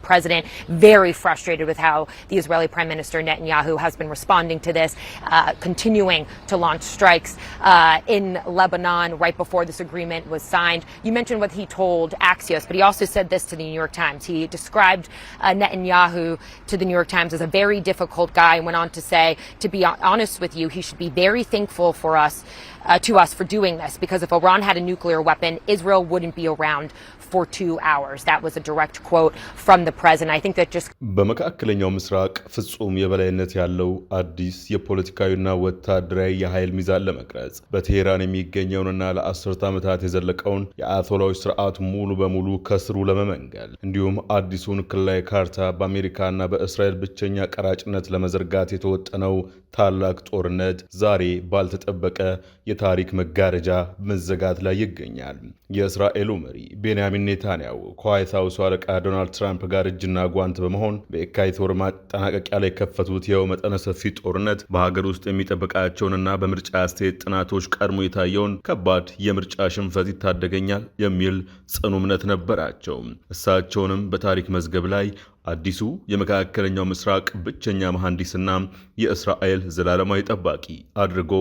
president, very frustrated with how the Israeli Prime Minister Netanyahu has been responding to this, continuing to launch strikes in Lebanon right before this agreement was signed. You mentioned what he told Axios, but he also said this to the New York Times. He described Netanyahu to the New York Times as a very difficult guy and went on to say, to be honest with you, he should be very thankful to us for doing this, because if Iran had a nuclear weapon, Israel wouldn't be around for 2 hours. That was a direct quote from the president. I think that just በመካከለኛው ምስራቅ ፍጹም የበላይነት ያለው አዲስ የፖለቲካዊና ወታደራዊ የኃይል ሚዛን ለመቅረጽ በቴህራን የሚገኘውንና ለአስርተ ዓመታት የዘለቀውን የአያቶላዎች ስርዓት ሙሉ በሙሉ ከስሩ ለመመንገል እንዲሁም አዲሱን ክልላዊ ካርታ በአሜሪካና በእስራኤል ብቸኛ ቀራጭነት ለመዘርጋት የተወጠነው ታላቅ ጦርነት ዛሬ ባልተጠበቀ የታሪክ መጋረጃ መዘጋት ላይ ይገኛል። የእስራኤሉ መሪ ቤንያሚን ኔታንያሁ ከዋይት ሃውስ አለቃ ዶናልድ ትራምፕ ጋር እጅና ጓንት በመሆን በየካቲት ወር ማጠናቀቂያ ላይ ከፈቱት ይኸው መጠነ ሰፊ ጦርነት በሀገር ውስጥ የሚጠብቃቸውንና በምርጫ አስተያየት ጥናቶች ቀድሞ የታየውን ከባድ የምርጫ ሽንፈት ይታደገኛል የሚል ጽኑ እምነት ነበራቸው። እሳቸውንም በታሪክ መዝገብ ላይ አዲሱ የመካከለኛው ምስራቅ ብቸኛ መሐንዲስና የእስራኤል ዘላለማዊ ጠባቂ አድርጎ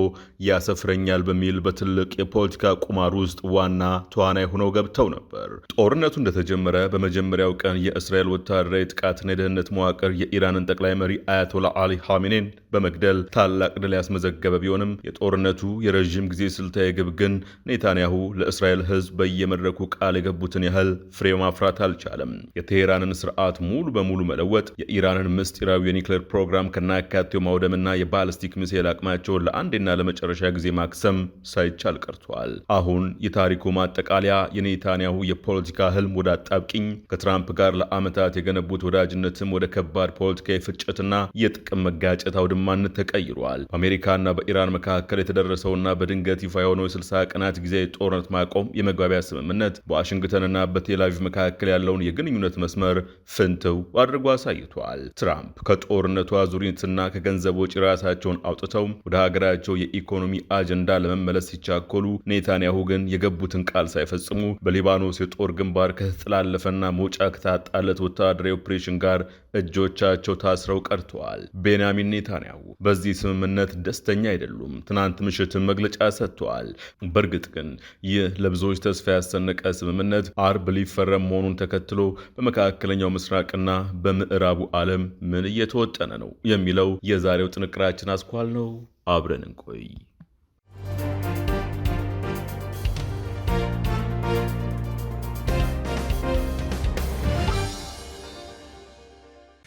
ያሰፍረኛል በሚል በትልቅ የፖለቲካ ቁማር ውስጥ ዋና ተዋናይ ሆነው ገብተው ነበር። ጦርነቱ እንደተጀመረ በመጀመሪያው ቀን የእስራኤል ወታደራዊ ጥቃትና የደህንነት መዋቅር የኢራንን ጠቅላይ መሪ አያቶላ አሊ ኻሜኔን በመግደል ታላቅ ድል ያስመዘገበ ቢሆንም የጦርነቱ የረዥም ጊዜ ስልታዊ ግብ ግን ኔታንያሁ ለእስራኤል ሕዝብ በየመድረኩ ቃል የገቡትን ያህል ፍሬ ማፍራት አልቻለም። የቴህራንን ስርዓት ሙሉ በሙሉ መለወጥ፣ የኢራንን ምስጢራዊ የኒውክሌር ፕሮግራም ከናካቴው ማውደምና የባሊስቲክ ሚሳኤል አቅማቸውን ለአንዴና ለመጨረሻ ጊዜ ማክሰም ሳይቻል ቀርቷል። አሁን የታሪኩ ማጠቃለያ የኔታንያሁ የፖለቲካ ህልም ወደ አጣብቂኝ፣ ከትራምፕ ጋር ለዓመታት የገነቡት ወዳጅነትም ወደ ከባድ ፖለቲካዊ ፍጭትና የጥቅም መጋጨት አውድማነት ተቀይሯል። በአሜሪካና በኢራን መካከል የተደረሰውና በድንገት ይፋ የሆነው የ60 ቀናት ጊዜያዊ ጦርነት ማቆም የመግባቢያ ስምምነት በዋሽንግተንና በቴል አቪቭ መካከል ያለውን የግንኙነት መስመር ፍንትው አድርጎ አሳይቷል። ትራምፕ ከጦርነቱ አዙሪትና ከገንዘብ ወጪ ራሳቸውን አውጥተው ወደ ሀገራቸው የኢኮኖሚ አጀንዳ ለመመለስ ሲቻኮሉ፣ ኔታንያሁ ግን የገቡትን ቃል ሳይፈጽሙ በሊባኖስ የጦር ግንባር ከተጠላለፈና መውጫ ከታጣለት ወታደራዊ ኦፕሬሽን ጋር እጆቻቸው ታስረው ቀርተዋል። ቤንያሚን ኔታንያሁ በዚህ ስምምነት ደስተኛ አይደሉም። ትናንት ምሽትም መግለጫ ሰጥተዋል። በእርግጥ ግን ይህ ለብዙዎች ተስፋ ያሰነቀ ስምምነት አርብ ሊፈረም መሆኑን ተከትሎ በመካከለኛው ምስራቅና በምዕራቡ ዓለም ምን እየተወጠነ ነው የሚለው የዛሬው ጥንቅራችን አስኳል ነው። አብረን እንቆይ።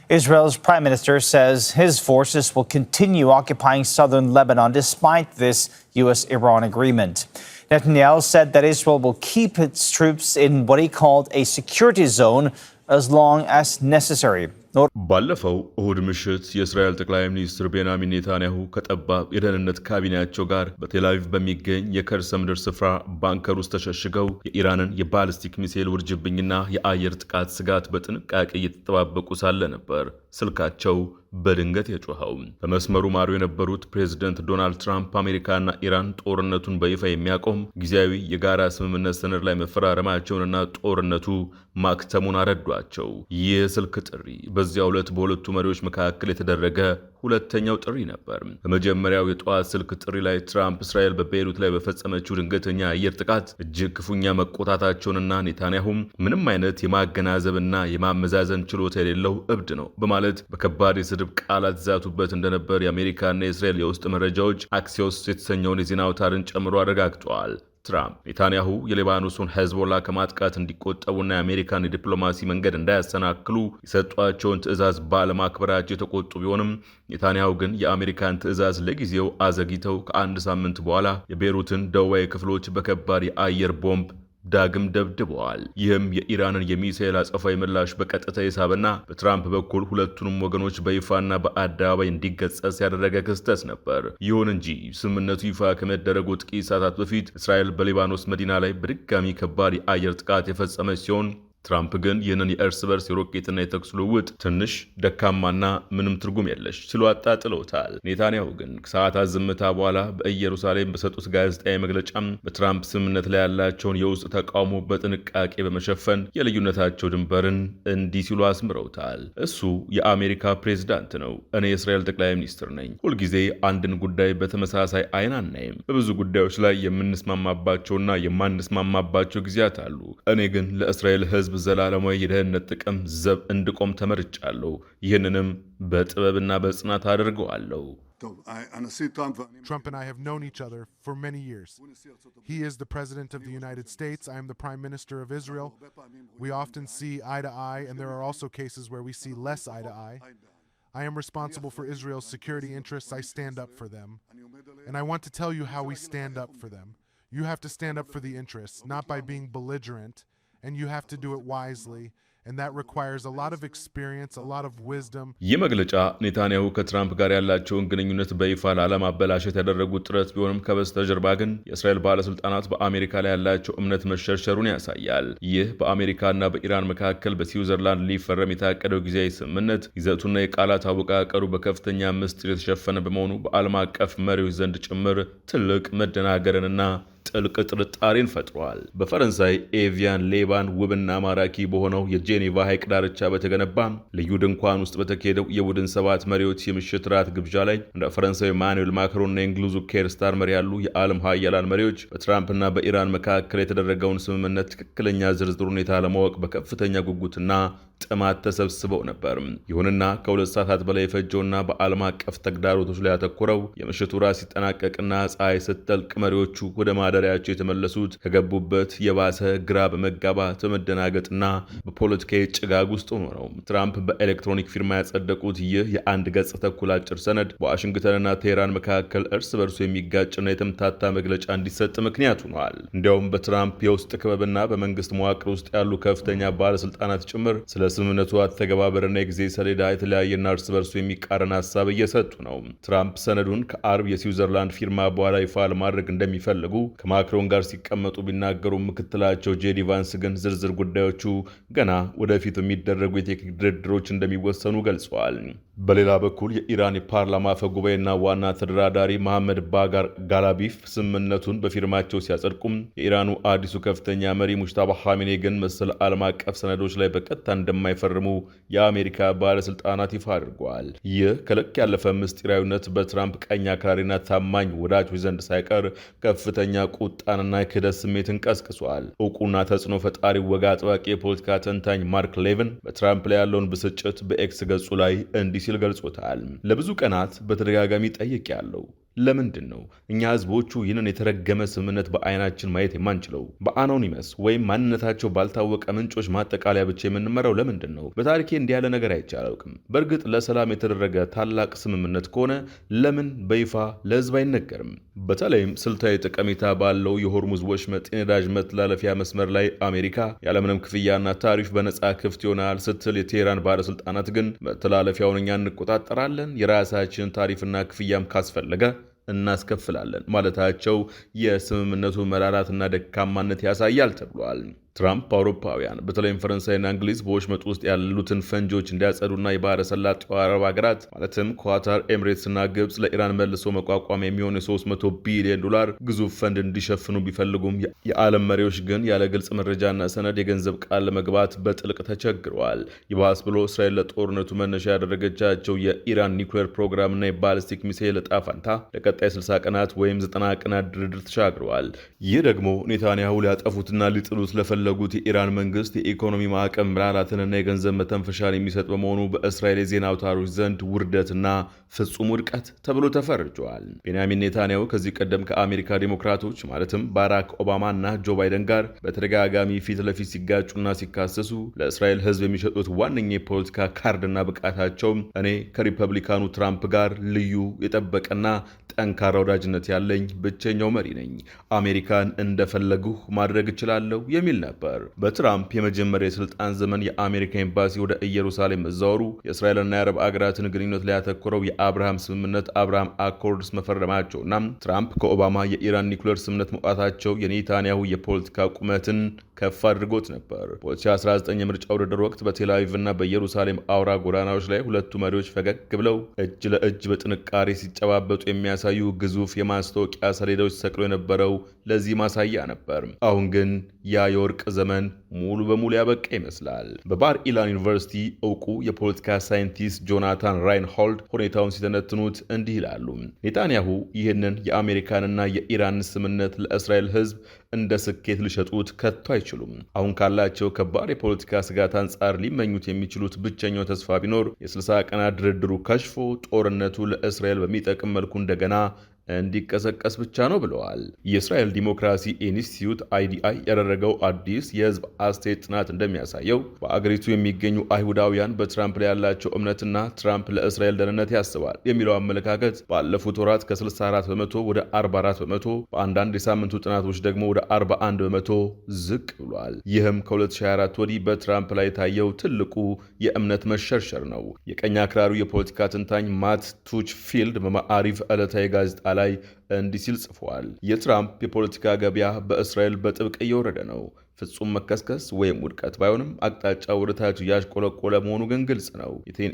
Israel's prime minister says his forces will continue occupying southern Lebanon despite this U.S.-Iran agreement. Netanyahu said that Israel will keep its troops in what he called a security zone as long as necessary. ባለፈው እሁድ ምሽት የእስራኤል ጠቅላይ ሚኒስትር ቤንያሚን ኔታንያሁ ከጠባብ የደህንነት ካቢኔያቸው ጋር በቴል አቪቭ በሚገኝ የከርሰ ምድር ስፍራ ባንከር ውስጥ ተሸሽገው የኢራንን የባሊስቲክ ሚሳኤል ውርጅብኝና የአየር ጥቃት ስጋት በጥንቃቄ እየተጠባበቁ ሳለ ነበር ስልካቸው በድንገት የጮኸው። በመስመሩ ማሩ የነበሩት ፕሬዝዳንት ዶናልድ ትራምፕ አሜሪካና ኢራን ጦርነቱን በይፋ የሚያቆም ጊዜያዊ የጋራ ስምምነት ሰነድ ላይ መፈራረማቸውንና ጦርነቱ ማክተሙን አረዷቸው። ይህ ስልክ ጥሪ በዚያው ዕለት በሁለቱ መሪዎች መካከል የተደረገ ሁለተኛው ጥሪ ነበር። በመጀመሪያው የጠዋት ስልክ ጥሪ ላይ ትራምፕ እስራኤል በቤይሩት ላይ በፈጸመችው ድንገተኛ አየር ጥቃት እጅግ ክፉኛ መቆጣታቸውንና ኔታንያሁም ምንም አይነት የማገናዘብና የማመዛዘን ችሎታ የሌለው እብድ ነው በማለት በከባድ የስድብ ቃላት ዛቱበት እንደነበር የአሜሪካና የእስራኤል የውስጥ መረጃዎች አክሲዮስ የተሰኘውን የዜና አውታርን ጨምሮ አረጋግጠዋል። ትራምፕ ኔታንያሁ የሊባኖሱን ሄዝቦላ ከማጥቃት እንዲቆጠቡና የአሜሪካን የዲፕሎማሲ መንገድ እንዳያሰናክሉ የሰጧቸውን ትዕዛዝ ባለማክበራቸው የተቆጡ ቢሆንም ኔታንያሁ ግን የአሜሪካን ትዕዛዝ ለጊዜው አዘግይተው ከአንድ ሳምንት በኋላ የቤይሩትን ደቡባዊ ክፍሎች በከባድ የአየር ቦምብ ዳግም ደብድበዋል። ይህም የኢራንን የሚሳኤል አጸፋዊ ምላሽ በቀጥታ የሳበና በትራምፕ በኩል ሁለቱንም ወገኖች በይፋና በአደባባይ እንዲገጸስ ያደረገ ክስተት ነበር። ይሁን እንጂ ስምምነቱ ይፋ ከመደረጉ ጥቂት ሰዓታት በፊት እስራኤል በሊባኖስ መዲና ላይ በድጋሚ ከባድ የአየር ጥቃት የፈጸመች ሲሆን ትራምፕ ግን ይህንን የእርስ በርስ የሮኬትና የተኩስ ልውውጥ ትንሽ ደካማና ምንም ትርጉም የለሽ ሲሉ አጣጥለውታል። ኔታንያሁ ግን ከሰዓታት ዝምታ በኋላ በኢየሩሳሌም በሰጡት ጋዜጣዊ መግለጫም በትራምፕ ስምምነት ላይ ያላቸውን የውስጥ ተቃውሞ በጥንቃቄ በመሸፈን የልዩነታቸው ድንበርን እንዲህ ሲሉ አስምረውታል። እሱ የአሜሪካ ፕሬዝዳንት ነው፣ እኔ የእስራኤል ጠቅላይ ሚኒስትር ነኝ። ሁልጊዜ አንድን ጉዳይ በተመሳሳይ አይን አናይም። በብዙ ጉዳዮች ላይ የምንስማማባቸውና የማንስማማባቸው ጊዜያት አሉ። እኔ ግን ለእስራኤል ሕዝብ ዘላለማዊ የደህንነት ጥቅም ዘብ እንድቆም ተመርጫለሁ። ይህንንም በጥበብና በጽናት አድርገዋለሁ። Trump and I have known each other for many years. He is the President of the United States. I am the Prime Minister of Israel. We often see eye to eye, and there are also cases where we see less eye to eye. I am responsible for Israel's security interests. I stand up for them. And I want to tell you how we stand up for them. You have to stand up for the interests, not by being belligerent, and you have to do it wisely. And that requires a lot of experience, a lot of wisdom. ይህ መግለጫ ኔታንያሁ ከትራምፕ ጋር ያላቸውን ግንኙነት በይፋ ላለማበላሸት ያደረጉት ጥረት ቢሆንም ከበስተጀርባ ግን የእስራኤል ባለስልጣናት በአሜሪካ ላይ ያላቸው እምነት መሸርሸሩን ያሳያል። ይህ በአሜሪካና በኢራን መካከል በስዊዘርላንድ ሊፈረም የታቀደው ጊዜያዊ ስምምነት ይዘቱና የቃላት አወቃቀሩ በከፍተኛ ምስጢር የተሸፈነ በመሆኑ በዓለም አቀፍ መሪዎች ዘንድ ጭምር ትልቅ መደናገርንና ጥልቅ ጥርጣሬን ፈጥሯል። በፈረንሳይ ኤቪያን ሌባን ውብና ማራኪ በሆነው የጄኔቫ ሐይቅ ዳርቻ በተገነባ ልዩ ድንኳን ውስጥ በተካሄደው የቡድን ሰባት መሪዎች የምሽት ራት ግብዣ ላይ እንደ ፈረንሳዊ ማኑኤል ማክሮንና የእንግሊዙ ኬር ስታርመር ያሉ የዓለም ሀያላን መሪዎች በትራምፕና በኢራን መካከል የተደረገውን ስምምነት ትክክለኛ ዝርዝር ሁኔታ ለማወቅ በከፍተኛ ጉጉትና ጥማት ተሰብስበው ነበር። ይሁንና ከሁለት ሰዓታት በላይ የፈጀውና በዓለም አቀፍ ተግዳሮቶች ላይ ያተኮረው የምሽቱ ራት ሲጠናቀቅና ፀሐይ ስትጠልቅ መሪዎቹ ወደ ማደሪያቸው የተመለሱት ከገቡበት የባሰ ግራ በመጋባት በመደናገጥና በፖለቲካዊ ጭጋግ ውስጥ ሆኖ ነው። ትራምፕ በኤሌክትሮኒክ ፊርማ ያጸደቁት ይህ የአንድ ገጽ ተኩል አጭር ሰነድ በዋሽንግተንና ቴህራን መካከል እርስ በርሱ የሚጋጭና የተምታታ መግለጫ እንዲሰጥ ምክንያት ሆኗል። እንዲያውም በትራምፕ የውስጥ ክበብና በመንግስት መዋቅር ውስጥ ያሉ ከፍተኛ ባለስልጣናት ጭምር ስለ ስምምነቱ አተገባበርና የጊዜ ሰሌዳ የተለያየና እርስ በርሱ የሚቃረን ሀሳብ እየሰጡ ነው። ትራምፕ ሰነዱን ከአርብ የስዊዘርላንድ ፊርማ በኋላ ይፋ ለማድረግ እንደሚፈልጉ ከማክሮን ጋር ሲቀመጡ ቢናገሩ ምክትላቸው ጄዲ ቫንስ ግን ዝርዝር ጉዳዮቹ ገና ወደፊት የሚደረጉ የቴክኒክ ድርድሮች እንደሚወሰኑ ገልጸዋል። በሌላ በኩል የኢራን የፓርላማ አፈ ጉባኤና ዋና ተደራዳሪ መሐመድ ባጋር ጋላቢፍ ስምምነቱን በፊርማቸው ሲያጸድቁም የኢራኑ አዲሱ ከፍተኛ መሪ ሙጅታባ ኻሜኔ ግን መሰል ዓለም አቀፍ ሰነዶች ላይ በቀጥታ እንደማይፈርሙ የአሜሪካ ባለስልጣናት ይፋ አድርገዋል። ይህ ከልክ ያለፈ ምስጢራዊነት በትራምፕ ቀኝ አክራሪና ታማኝ ወዳጆች ዘንድ ሳይቀር ከፍተኛ ቁጣንና የክህደት ስሜትን ቀስቅሷል። እውቁና ተጽዕኖ ፈጣሪ ወግ አጥባቂ የፖለቲካ ተንታኝ ማርክ ሌቪን በትራምፕ ላይ ያለውን ብስጭት በኤክስ ገጹ ላይ እንዲህ ሲል ገልጾታል። ለብዙ ቀናት በተደጋጋሚ ጠይቄያለሁ። ለምንድን ነው እኛ ህዝቦቹ ይህንን የተረገመ ስምምነት በአይናችን ማየት የማንችለው? በአኖኒመስ ወይም ማንነታቸው ባልታወቀ ምንጮች ማጠቃለያ ብቻ የምንመራው ለምንድን ነው? በታሪኬ እንዲህ ያለ ነገር አይቼ አላውቅም። በእርግጥ ለሰላም የተደረገ ታላቅ ስምምነት ከሆነ ለምን በይፋ ለህዝብ አይነገርም? በተለይም ስልታዊ ጠቀሜታ ባለው የሆርሙዝ ወሽመጥ የነዳጅ መተላለፊያ መስመር ላይ አሜሪካ ያለምንም ክፍያና ታሪፍ በነፃ ክፍት ይሆናል ስትል፣ የቴህራን ባለስልጣናት ግን መተላለፊያውን እኛ እንቆጣጠራለን፣ የራሳችንን ታሪፍና ክፍያም ካስፈለገ እናስከፍላለን ማለታቸው የስምምነቱ መራራትና ደካማነት ያሳያል ተብሏል። ትራምፕ አውሮፓውያን በተለይም ፈረንሳይና እንግሊዝ በወሽመጡ ውስጥ ያሉትን ፈንጂዎች እንዲያጸዱና የባህረ ሰላጤው አረብ ሀገራት ማለትም ኳታር፣ ኤምሬትስና ግብፅ ለኢራን መልሶ መቋቋም የሚሆን የ300 ቢሊዮን ዶላር ግዙፍ ፈንድ እንዲሸፍኑ ቢፈልጉም የዓለም መሪዎች ግን ያለ ግልጽ መረጃና ሰነድ የገንዘብ ቃል ለመግባት በጥልቅ ተቸግረዋል። ይባስ ብሎ እስራኤል ለጦርነቱ መነሻ ያደረገቻቸው የኢራን ኒውክሌር ፕሮግራምና የባሊስቲክ ሚሳኤል ዕጣ ፈንታ ለቀጣይ 60 ቀናት ወይም 90 ቀናት ድርድር ተሻግረዋል። ይህ ደግሞ ኔታንያሁ ሊያጠፉትና ሊጥሉት ለፈለጉት የኢራን መንግስት የኢኮኖሚ ማዕቀብ ምራራትንና የገንዘብ መተንፈሻን የሚሰጥ በመሆኑ በእስራኤል የዜና አውታሮች ዘንድ ውርደትና ፍጹም ውድቀት ተብሎ ተፈርጇል። ቤንያሚን ኔታንያሁ ከዚህ ቀደም ከአሜሪካ ዲሞክራቶች ማለትም ባራክ ኦባማና ጆ ባይደን ጋር በተደጋጋሚ ፊት ለፊት ሲጋጩና ሲካሰሱ ለእስራኤል ሕዝብ የሚሸጡት ዋነኛ የፖለቲካ ካርድና ብቃታቸው እኔ ከሪፐብሊካኑ ትራምፕ ጋር ልዩ የጠበቀና ጠንካራ ወዳጅነት ያለኝ ብቸኛው መሪ ነኝ፣ አሜሪካን እንደፈለጉ ማድረግ እችላለሁ የሚል ነበር። በትራምፕ የመጀመሪያ የስልጣን ዘመን የአሜሪካ ኤምባሲ ወደ ኢየሩሳሌም መዛወሩ የእስራኤልና የአረብ አገራትን ግንኙነት ላይ ያተኮረው የአብርሃም ስምምነት አብርሃም አኮርድስ መፈረማቸውና ትራምፕ ከኦባማ የኢራን ኒውክሌር ስምምነት መውጣታቸው የኔታንያሁ የፖለቲካ ቁመትን ከፍ አድርጎት ነበር። በ2019 የምርጫ ውድድር ወቅት በቴል አቪቭና በኢየሩሳሌም አውራ ጎዳናዎች ላይ ሁለቱ መሪዎች ፈገግ ብለው እጅ ለእጅ በጥንካሬ ሲጨባበጡ የሚያሳዩ ግዙፍ የማስታወቂያ ሰሌዳዎች ተሰቅሎ የነበረው ለዚህ ማሳያ ነበር። አሁን ግን ያ የወርቅ ዘመን ሙሉ በሙሉ ያበቃ ይመስላል። በባር ኢላን ዩኒቨርሲቲ እውቁ የፖለቲካ ሳይንቲስት ጆናታን ራይንሆልድ ሁኔታውን ሲተነትኑት እንዲህ ይላሉ። ኔታንያሁ ይህንን የአሜሪካንና የኢራን ስምምነት ለእስራኤል ሕዝብ እንደ ስኬት ሊሸጡት ከቶ አይችሉም። አሁን ካላቸው ከባድ የፖለቲካ ስጋት አንጻር ሊመኙት የሚችሉት ብቸኛው ተስፋ ቢኖር የ60 ቀናት ድርድሩ ከሽፎ ጦርነቱ ለእስራኤል በሚጠቅም መልኩ እንደገና እንዲቀሰቀስ ብቻ ነው ብለዋል። የእስራኤል ዲሞክራሲ ኢንስቲትዩት IDI ያደረገው አዲስ የህዝብ አስተያየት ጥናት እንደሚያሳየው በአገሪቱ የሚገኙ አይሁዳውያን በትራምፕ ላይ ያላቸው እምነትና ትራምፕ ለእስራኤል ደህንነት ያስባል የሚለው አመለካከት ባለፉት ወራት ከ64 በመቶ ወደ 44 በመቶ፣ በአንዳንድ የሳምንቱ ጥናቶች ደግሞ ወደ 41 በመቶ ዝቅ ብሏል። ይህም ከ2024 ወዲህ በትራምፕ ላይ የታየው ትልቁ የእምነት መሸርሸር ነው። የቀኝ አክራሪው የፖለቲካ ትንታኝ ማት ቱችፊልድ በማዕሪፍ ዕለታዊ ጋዜጣ ላይ እንዲህ ሲል ጽፏል። የትራምፕ የፖለቲካ ገበያ በእስራኤል በጥብቅ እየወረደ ነው። ፍጹም መከስከስ ወይም ውድቀት ባይሆንም አቅጣጫ ወደ ታች እያሽቆለቆለ መሆኑ ግን ግልጽ ነው።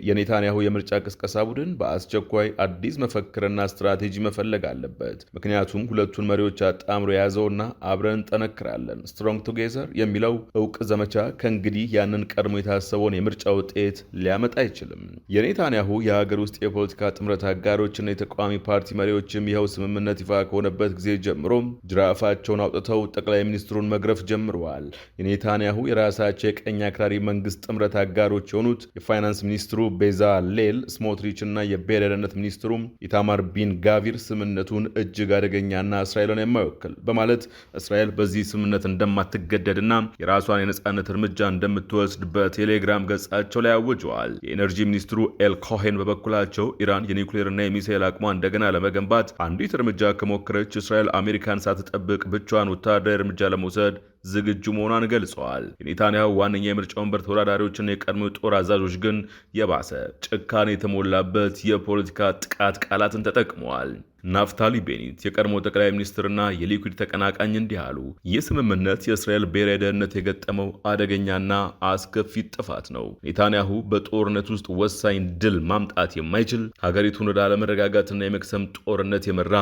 የኔታንያሁ የምርጫ ቅስቀሳ ቡድን በአስቸኳይ አዲስ መፈክርና ስትራቴጂ መፈለግ አለበት። ምክንያቱም ሁለቱን መሪዎች አጣምሮ የያዘውና አብረን እንጠነክራለን ስትሮንግ ቱጌዘር የሚለው እውቅ ዘመቻ ከእንግዲህ ያንን ቀድሞ የታሰበውን የምርጫ ውጤት ሊያመጣ አይችልም። የኔታንያሁ የሀገር ውስጥ የፖለቲካ ጥምረት አጋሮችና የተቃዋሚ ፓርቲ መሪዎችም ይኸው ስምምነት ይፋ ከሆነበት ጊዜ ጀምሮ ጅራፋቸውን አውጥተው ጠቅላይ ሚኒስትሩን መግረፍ ጀምረዋል። የኔታንያሁ የራሳቸው የቀኝ አክራሪ መንግስት ጥምረት አጋሮች የሆኑት የፋይናንስ ሚኒስትሩ ቤዛሌል ስሞትሪች እና የብሔራዊ ደህንነት ሚኒስትሩ ኢታማር ቢን ጋቪር ስምምነቱን እጅግ አደገኛና እስራኤልን የማይወክል በማለት እስራኤል በዚህ ስምምነት እንደማትገደድና የራሷን የነጻነት እርምጃ እንደምትወስድ በቴሌግራም ገጻቸው ላይ አውጀዋል። የኤነርጂ ሚኒስትሩ ኤል ኮሄን በበኩላቸው ኢራን የኒውክሌርና የሚሳኤል አቅሟ እንደገና ለመገንባት አንዲት እርምጃ ከሞከረች እስራኤል አሜሪካን ሳትጠብቅ ብቻዋን ወታደራዊ እርምጃ ለመውሰድ ዝግጁ መሆኗን ገልጸዋል። የኔታንያሁ ዋነኛ የምርጫ ወንበር ተወዳዳሪዎችና የቀድሞ ጦር አዛዦች ግን የባሰ ጭካኔ የተሞላበት የፖለቲካ ጥቃት ቃላትን ተጠቅመዋል። ናፍታሊ ቤኒት የቀድሞ ጠቅላይ ሚኒስትርና የሊኩድ ተቀናቃኝ እንዲህ አሉ። ይህ ስምምነት የእስራኤል ብሔራዊ ደህንነት የገጠመው አደገኛና አስከፊ ጥፋት ነው። ኔታንያሁ በጦርነት ውስጥ ወሳኝ ድል ማምጣት የማይችል ሀገሪቱን ወደ አለመረጋጋትና የመክሰም ጦርነት የመራ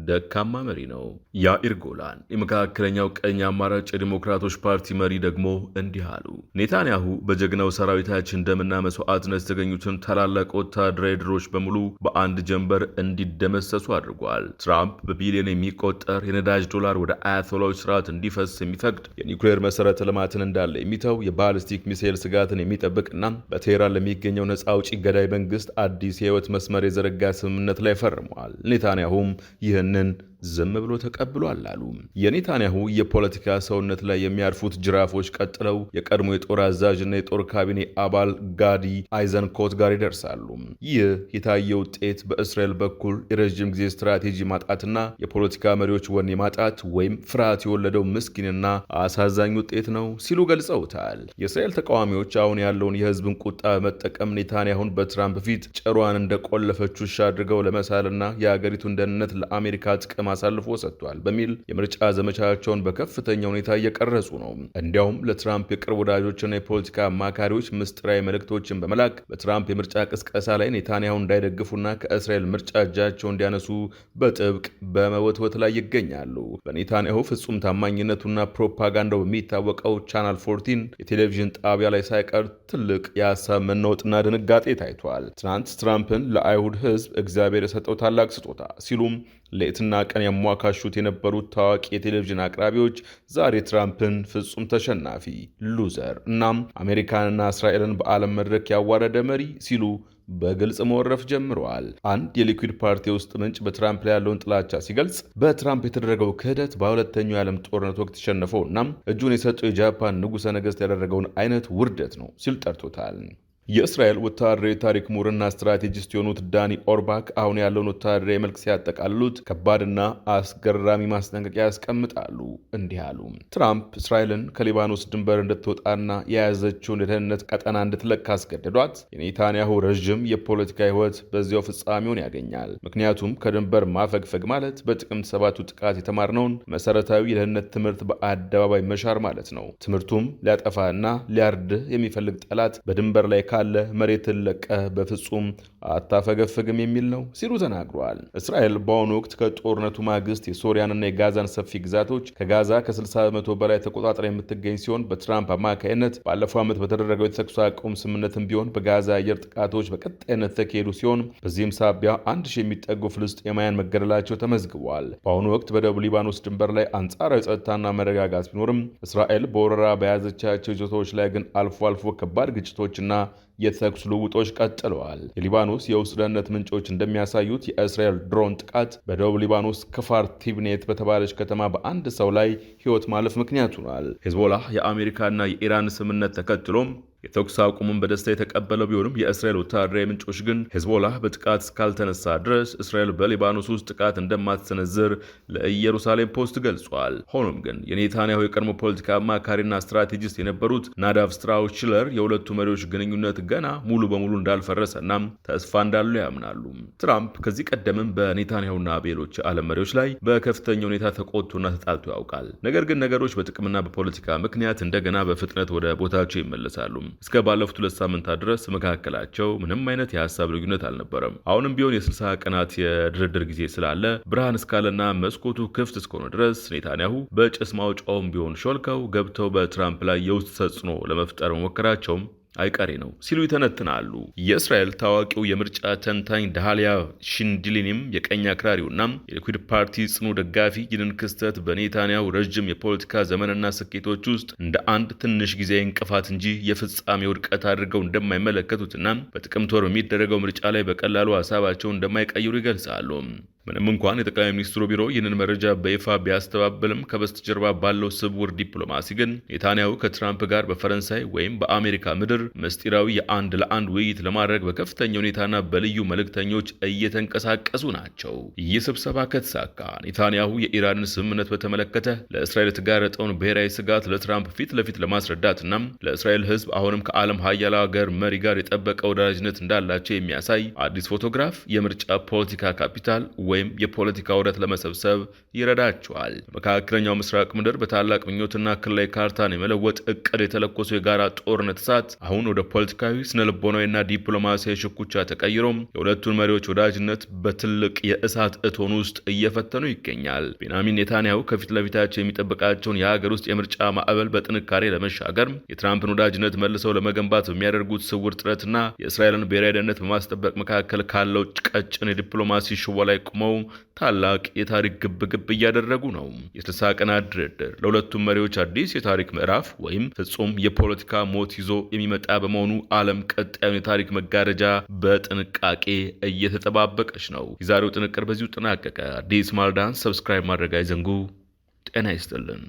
ደካማ መሪ ነው። ያኢር ጎላን የመካከለኛው ቀኝ አማራጭ የዲሞክራቶች ፓርቲ መሪ ደግሞ እንዲህ አሉ። ኔታንያሁ በጀግናው ሰራዊታችን ደምና መስዋዕትነት የተገኙትን ታላላቅ ወታደራዊ ድሎች በሙሉ በአንድ ጀንበር እንዲደመሰሱ አድርጓል። ትራምፕ በቢሊዮን የሚቆጠር የነዳጅ ዶላር ወደ አያቶላዎች ስርዓት እንዲፈስ የሚፈቅድ የኒውክሌር መሰረተ ልማትን እንዳለ የሚተው የባሊስቲክ ሚሳኤል ስጋትን የሚጠብቅና በቴህራን ለሚገኘው ነፃ አውጪ ገዳይ መንግስት አዲስ የህይወት መስመር የዘረጋ ስምምነት ላይ ፈርመዋል። ኔታንያሁም ይህንን ዝም ብሎ ተቀብሏል አሉ። የኔታንያሁ የፖለቲካ ሰውነት ላይ የሚያርፉት ጅራፎች ቀጥለው የቀድሞ የጦር አዛዥና የጦር ካቢኔ አባል ጋዲ አይዘንኮት ጋር ይደርሳሉ። ይህ የታየ ውጤት በእስራኤል በኩል የረዥም ጊዜ ስትራቴጂ ማጣትና የፖለቲካ መሪዎች ወኔ ማጣት ወይም ፍርሃት የወለደው ምስኪንና አሳዛኝ ውጤት ነው ሲሉ ገልጸውታል። የእስራኤል ተቃዋሚዎች አሁን ያለውን የህዝብን ቁጣ በመጠቀም ኔታንያሁን በትራምፕ ፊት ጭሯን እንደቆለፈች ውሻ አድርገው ለመሳልና የሀገሪቱን ደህንነት ለአሜሪካ ጥቅም አሳልፎ ሰጥቷል በሚል የምርጫ ዘመቻቸውን በከፍተኛ ሁኔታ እየቀረጹ ነው። እንዲያውም ለትራምፕ የቅርብ ወዳጆችና የፖለቲካ አማካሪዎች ምስጢራዊ መልእክቶችን በመላክ በትራምፕ የምርጫ ቅስቀሳ ላይ ኔታንያሁ እንዳይደግፉና ከእስራኤል ምርጫ እጃቸው እንዲያነሱ በጥብቅ በመወትወት ላይ ይገኛሉ። በኔታንያሁ ፍጹም ታማኝነቱና ፕሮፓጋንዳው በሚታወቀው ቻናል 14 የቴሌቪዥን ጣቢያ ላይ ሳይቀር ትልቅ የሀሳብ መናወጥና ድንጋጤ ታይቷል። ትናንት ትራምፕን ለአይሁድ ህዝብ እግዚአብሔር የሰጠው ታላቅ ስጦታ ሲሉም ሌትና ቀን ያሟካሹት የነበሩት ታዋቂ የቴሌቪዥን አቅራቢዎች ዛሬ ትራምፕን ፍጹም ተሸናፊ ሉዘር እናም አሜሪካንና እስራኤልን በዓለም መድረክ ያዋረደ መሪ ሲሉ በግልጽ መወረፍ ጀምረዋል። አንድ የሊኩድ ፓርቲ ውስጥ ምንጭ በትራምፕ ላይ ያለውን ጥላቻ ሲገልጽ በትራምፕ የተደረገው ክህደት በሁለተኛው የዓለም ጦርነት ወቅት ተሸነፈው እናም እጁን የሰጠው የጃፓን ንጉሠ ነገሥት ያደረገውን አይነት ውርደት ነው ሲል ጠርቶታል። የእስራኤል ወታደራዊ ታሪክ ምሁርና ስትራቴጂስት የሆኑት ዳኒ ኦርባክ አሁን ያለውን ወታደራዊ መልክ ሲያጠቃልሉት ከባድና አስገራሚ ማስጠንቀቂያ ያስቀምጣሉ። እንዲህ አሉ። ትራምፕ እስራኤልን ከሊባኖስ ድንበር እንድትወጣና የያዘችውን የደህንነት ቀጠና እንድትለቅ ካስገደዷት የኔታንያሁ ረዥም የፖለቲካ ሕይወት በዚያው ፍጻሜውን ያገኛል። ምክንያቱም ከድንበር ማፈግፈግ ማለት በጥቅምት 7ቱ ጥቃት የተማርነውን መሰረታዊ የደህንነት ትምህርት በአደባባይ መሻር ማለት ነው። ትምህርቱም ሊያጠፋና ሊያርድህ የሚፈልግ ጠላት በድንበር ላይ ካለ መሬትን ለቀህ በፍጹም አታፈገፍግም የሚል ነው ሲሉ ተናግረዋል። እስራኤል በአሁኑ ወቅት ከጦርነቱ ማግስት የሶሪያንና የጋዛን ሰፊ ግዛቶች ከጋዛ ከ60% በላይ ተቆጣጥራ የምትገኝ ሲሆን በትራምፕ አማካይነት ባለፈው ዓመት በተደረገው የተኩስ አቁም ስምምነትም ቢሆን በጋዛ አየር ጥቃቶች በቀጣይነት ተካሄዱ ሲሆን በዚህም ሳቢያ 1000 የሚጠጉ ፍልስጤማውያን መገደላቸው ተመዝግቧል። በአሁኑ ወቅት በደቡብ ሊባኖስ ድንበር ላይ አንጻራዊ ጸጥታና መረጋጋት ቢኖርም እስራኤል በወረራ በያዘቻቸው ይዞታዎች ላይ ግን አልፎ አልፎ ከባድ ግጭቶችና የተኩስ ልውጦች ቀጥለዋል። የሊባኖስ የውስጥ ደህንነት ምንጮች እንደሚያሳዩት የእስራኤል ድሮን ጥቃት በደቡብ ሊባኖስ ክፋር ቲብኔት በተባለች ከተማ በአንድ ሰው ላይ ሕይወት ማለፍ ምክንያት ሆኗል። ሄዝቦላህ የአሜሪካና የኢራን ስምምነት ተከትሎም የተኩስ አቁሙን በደስታ የተቀበለው ቢሆንም የእስራኤል ወታደራዊ ምንጮች ግን ሄዝቦላህ በጥቃት እስካልተነሳ ድረስ እስራኤል በሊባኖስ ውስጥ ጥቃት እንደማትሰነዝር ለኢየሩሳሌም ፖስት ገልጿል። ሆኖም ግን የኔታንያሁ የቀድሞ ፖለቲካ አማካሪና ስትራቴጂስት የነበሩት ናዳቭ ስትራውችለር የሁለቱ መሪዎች ግንኙነት ገና ሙሉ በሙሉ እንዳልፈረሰና ተስፋ እንዳለው ያምናሉ። ትራምፕ ከዚህ ቀደምም በኔታንያሁና በሌሎች የዓለም መሪዎች ላይ በከፍተኛ ሁኔታ ተቆጥቶና ተጣልቶ ያውቃል። ነገር ግን ነገሮች በጥቅምና በፖለቲካ ምክንያት እንደገና በፍጥነት ወደ ቦታቸው ይመለሳሉ። እስከ ባለፉት 2 ሳምንታት ድረስ መካከላቸው ምንም አይነት የሐሳብ ልዩነት አልነበረም። አሁንም ቢሆን የ60 ቀናት የድርድር ጊዜ ስላለ ብርሃን እስካለና መስኮቱ ክፍት እስከሆነ ድረስ ኔታንያሁ በጭስ ማውጫውም ቢሆን ሾልከው ገብተው በትራምፕ ላይ የውስጥ ተጽዕኖ ለመፍጠር መሞከራቸውም አይቀሬ ነው ሲሉ ይተነትናሉ። የእስራኤል ታዋቂው የምርጫ ተንታኝ ዳህሊያ ሽንድሊንም የቀኝ አክራሪውና የሊኩድ ፓርቲ ጽኑ ደጋፊ ይህንን ክስተት በኔታንያሁ ረጅም የፖለቲካ ዘመንና ስኬቶች ውስጥ እንደ አንድ ትንሽ ጊዜ እንቅፋት እንጂ የፍጻሜ ውድቀት አድርገው እንደማይመለከቱትና በጥቅምት ወር በሚደረገው ምርጫ ላይ በቀላሉ ሀሳባቸውን እንደማይቀይሩ ይገልጻሉ። ምንም እንኳን የጠቅላይ ሚኒስትሩ ቢሮ ይህንን መረጃ በይፋ ቢያስተባብልም ከበስተጀርባ ባለው ስውር ዲፕሎማሲ ግን ኔታንያሁ ከትራምፕ ጋር በፈረንሳይ ወይም በአሜሪካ ምድር ምስጢራዊ የአንድ ለአንድ ውይይት ለማድረግ በከፍተኛ ሁኔታና በልዩ መልእክተኞች እየተንቀሳቀሱ ናቸው። ይህ ስብሰባ ከተሳካ ኔታንያሁ የኢራንን ስምምነት በተመለከተ ለእስራኤል የተጋረጠውን ብሔራዊ ስጋት ለትራምፕ ፊት ለፊት ለማስረዳትና ለእስራኤል ሕዝብ አሁንም ከዓለም ሀያል ሀገር መሪ ጋር የጠበቀ ወዳጅነት እንዳላቸው የሚያሳይ አዲስ ፎቶግራፍ የምርጫ ፖለቲካ ካፒታል ወይም የፖለቲካ ውህደት ለመሰብሰብ ይረዳቸዋል። በመካከለኛው ምስራቅ ምድር በታላቅ ምኞትና ክልላዊ ካርታን የመለወጥ እቅድ የተለኮሰው የጋራ ጦርነት እሳት አሁን ወደ ፖለቲካዊ ስነልቦናዊና ዲፕሎማሲያዊ ሽኩቻ ተቀይሮም የሁለቱን መሪዎች ወዳጅነት በትልቅ የእሳት እቶን ውስጥ እየፈተኑ ይገኛል። ቤንያሚን ኔታንያሁ ከፊት ለፊታቸው የሚጠብቃቸውን የሀገር ውስጥ የምርጫ ማዕበል በጥንካሬ ለመሻገር የትራምፕን ወዳጅነት መልሰው ለመገንባት በሚያደርጉት ስውር ጥረትና የእስራኤልን ብሔራዊ ደህንነት በማስጠበቅ መካከል ካለው ቀጭን የዲፕሎማሲ ሽቦ ላይ ቆመው ታላቅ የታሪክ ግብግብ እያደረጉ ነው። የ60 ቀናት ድርድር ለሁለቱም መሪዎች አዲስ የታሪክ ምዕራፍ ወይም ፍጹም የፖለቲካ ሞት ይዞ የሚመጣ በመሆኑ ዓለም ቀጣዩን የታሪክ መጋረጃ በጥንቃቄ እየተጠባበቀች ነው። የዛሬው ጥንቅር በዚሁ ተጠናቀቀ። አዲስ ማለዳን ሰብስክራይብ ማድረግ አይዘንጉ። ጤና ይስጥልን።